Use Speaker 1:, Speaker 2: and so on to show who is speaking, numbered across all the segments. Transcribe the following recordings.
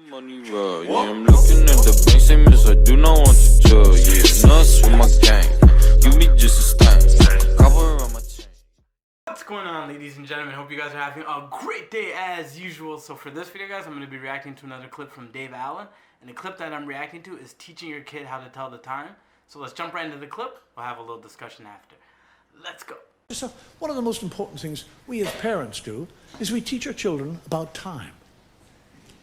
Speaker 1: Money roll, yeah, I'm looking at the bank statements, I do not want to jail, yeah, nuts with my gang, you be just a stain, cover on my chain.
Speaker 2: What's going on, ladies and gentlemen? Hope you guys are having a great day as usual. So for this video, guys, I'm going to be reacting to another clip from Dave Allen, and the clip that I'm reacting to is teaching your kid how to tell the time. So let's jump right into the clip. We'll have a little discussion after. Let's go.
Speaker 3: So one of the most important things we as parents do is we teach our children about time.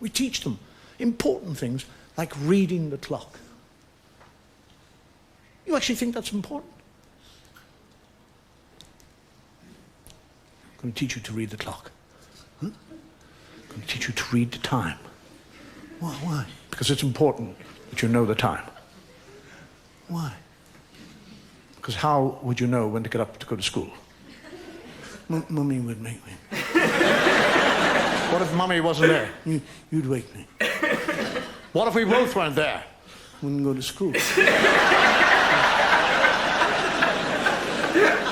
Speaker 3: We teach them important things like reading the clock. You actually think that's important? I'm going to teach you to read the clock. I'm going to teach you to read the time. Why? Because it's important that you know the time. Why? Because how would you know when to get up to go to school? Mummy would make me. What if Mummy wasn't there? You'd wake me. What if we both weren't there? Wouldn't go to school.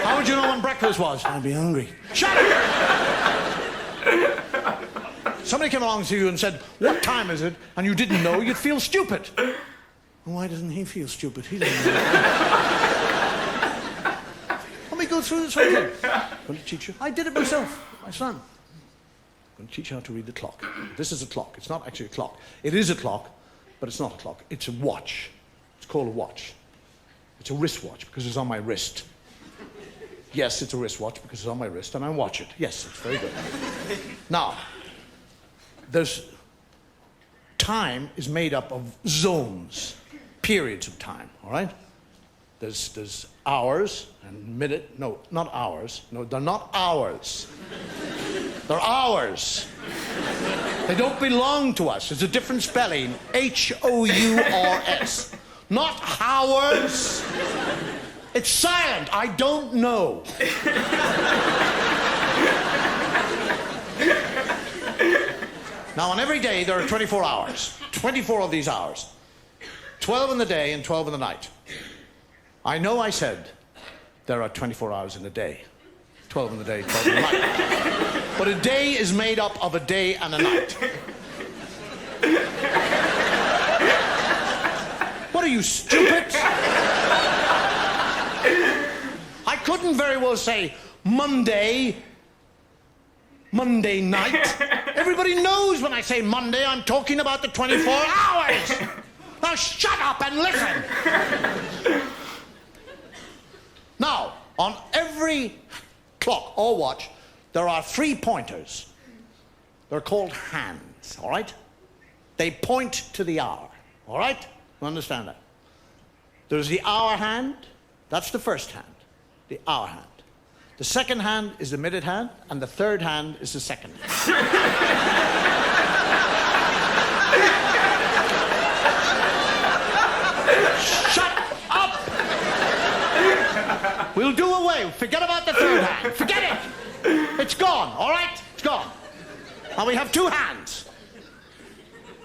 Speaker 3: How would you know when breakfast was? I'd be hungry. Shut up! Somebody came along to you and said, "What time is it?" and you didn't know, you'd feel stupid. Why doesn't he feel stupid? He doesn't know. Let me go through this whole thing. I'm going to teach you. I did it myself, my son. I'm going to teach you how to read the clock. This is a clock. It's not actually a clock. It is a clock, but it's not a clock. It's a watch. It's called a watch. It's a wristwatch because it's on my wrist. Yes, it's a wristwatch because it's on my wrist and I watch it. Yes, it's very good. Now, time is made up of zones, periods of time, all right? There's hours and minute, no, not hours. No, they're not hours. They're hours. They don't belong to us. It's a different spelling, H-O-U-R-S. Not hours. It's silent. I don't know. Now, on every day, there are 24 hours. 24 of these hours. 12 in the day and 12 in the night. I know I said there are 24 hours in a day. 12 in the day, 12 in the night. But a day is made up of a day and a night. What are you, stupid? I couldn't very well say Monday night. Everybody knows when I say Monday, I'm talking about the 24 hours. Now shut up and listen. Now, on every clock or watch, there are 3 pointers. They're called hands, all right? They point to the hour, all right? You understand that? There's the hour hand. That's the first hand, the hour hand. The second hand is the minute hand, and the third hand is the second hand. Shut up! We'll do away. Forget about the third hand. Forget it! It's gone, all right? It's gone. Now we have 2 hands.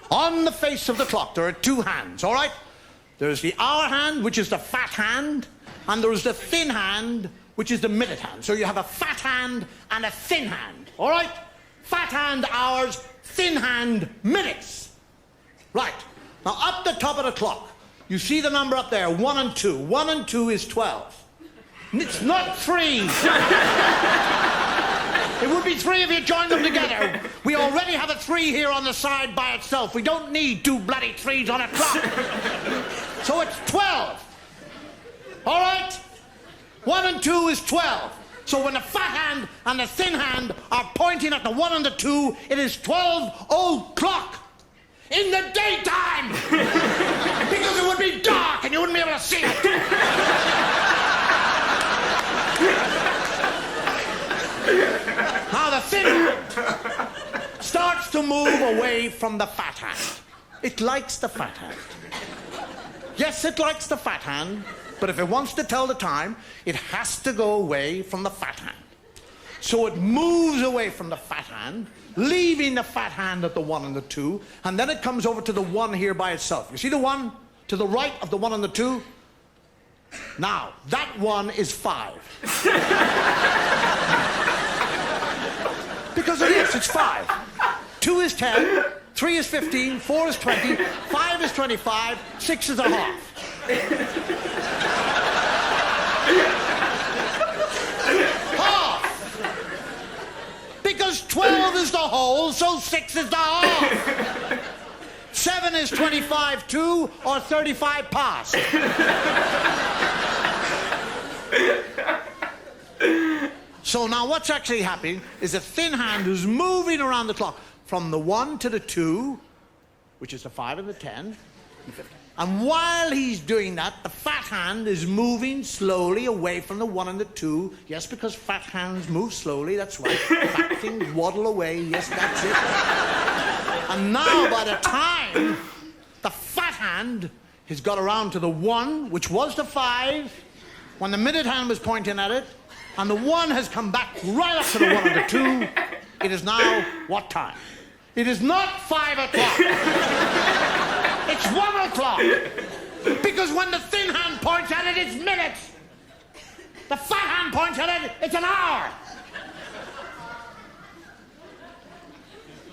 Speaker 3: On the face of the clock, there are 2 hands, all right? There's the hour hand, which is the fat hand, and there's the thin hand, which is the minute hand. So you have a fat hand and a thin hand, all right? Fat hand, hours, thin hand, minutes. Right. Now, up the top of the clock, you see the number up there, 1 and 2. 1 and 2 is 12. It's not 3. It would be 3 if you joined them together. We already have a 3 here on the side by itself. We don't need 2 bloody 3s on a clock. So it's 12. All right? 1 and 2 is 12. So when the fat hand and the thin hand are pointing at the 1 and the 2, it is 12 o'clock in the daytime. Because it would be dark and you wouldn't be able to see it. Now the thin hand starts to move away from the fat hand. It likes the fat hand. Yes, it likes the fat hand, but if it wants to tell the time, it has to go away from the fat hand. So it moves away from the fat hand, leaving the fat hand at the 1 and the 2, and then it comes over to the 1 here by itself. You see the 1 to the right of the 1 and the 2? Now, that 1 is 5. Because it is, it's 5. 2 is 10, 3 is 15, 4 is 20, 5 is 25, 6 is a half. Half! Because 12 is the whole, so 6 is the half. 7 is 25 2 or 35 past. So now what's actually happening is the thin hand is moving around the clock from the 1 to the 2, which is the 5 and the 10. And while he's doing that, the fat hand is moving slowly away from the 1 and the 2. Yes, because fat hands move slowly, that's right. Fat things waddle away, yes, that's it. And now by the time the fat hand has got around to the 1, which was the 5, when the minute hand was pointing at it, and the 1 has come back right up to the 1 and the 2, it is now what time? It is not 5 o'clock. It's 1 o'clock. Because when the thin hand points at it, it's minutes. The fat hand points at it, it's an hour.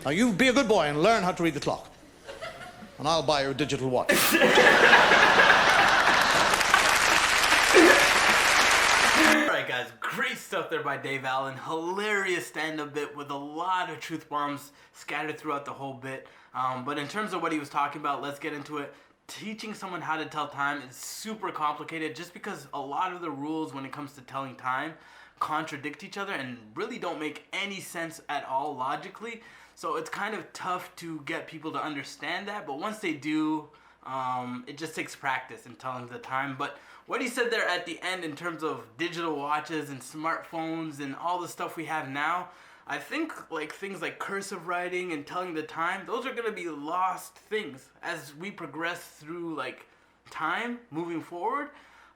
Speaker 3: Now you be a good boy and learn how to read the clock. And I'll buy you a digital watch.
Speaker 2: Alright guys, great stuff there by Dave Allen. Hilarious stand-up bit with a lot of truth bombs scattered throughout the whole bit. But in terms of what he was talking about, let's get into it. Teaching someone how to tell time is super complicated just because a lot of the rules when it comes to telling time contradict each other and really don't make any sense at all logically. So it's kind of tough to get people to understand that, but once they do, it just takes practice in telling the time. But what he said there at the end in terms of digital watches and smartphones and all the stuff we have now, I think like things like cursive writing and telling the time, those are going to be lost things as we progress through like time moving forward.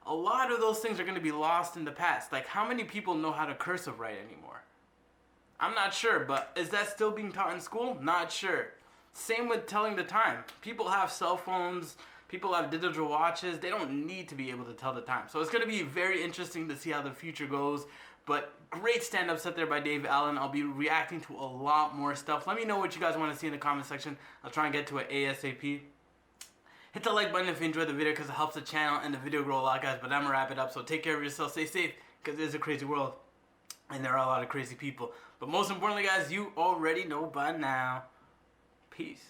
Speaker 2: A lot of those things are going to be lost in the past. Like how many people know how to cursive write anymore? I'm not sure, but is that still being taught in school? Not sure. Same with telling the time. People have cell phones, people have digital watches, they don't need to be able to tell the time. So it's going to be very interesting to see how the future goes. But great stand-up set there by Dave Allen. I'll be reacting to a lot more stuff. Let me know what you guys want to see in the comment section. I'll try and get to it ASAP. Hit the like button if you enjoyed the video because it helps the channel and the video grow a lot, guys. But I'm going to wrap it up. So take care of yourself. Stay safe because it is a crazy world. And there are a lot of crazy people. But most importantly, guys, you already know by now. Peace.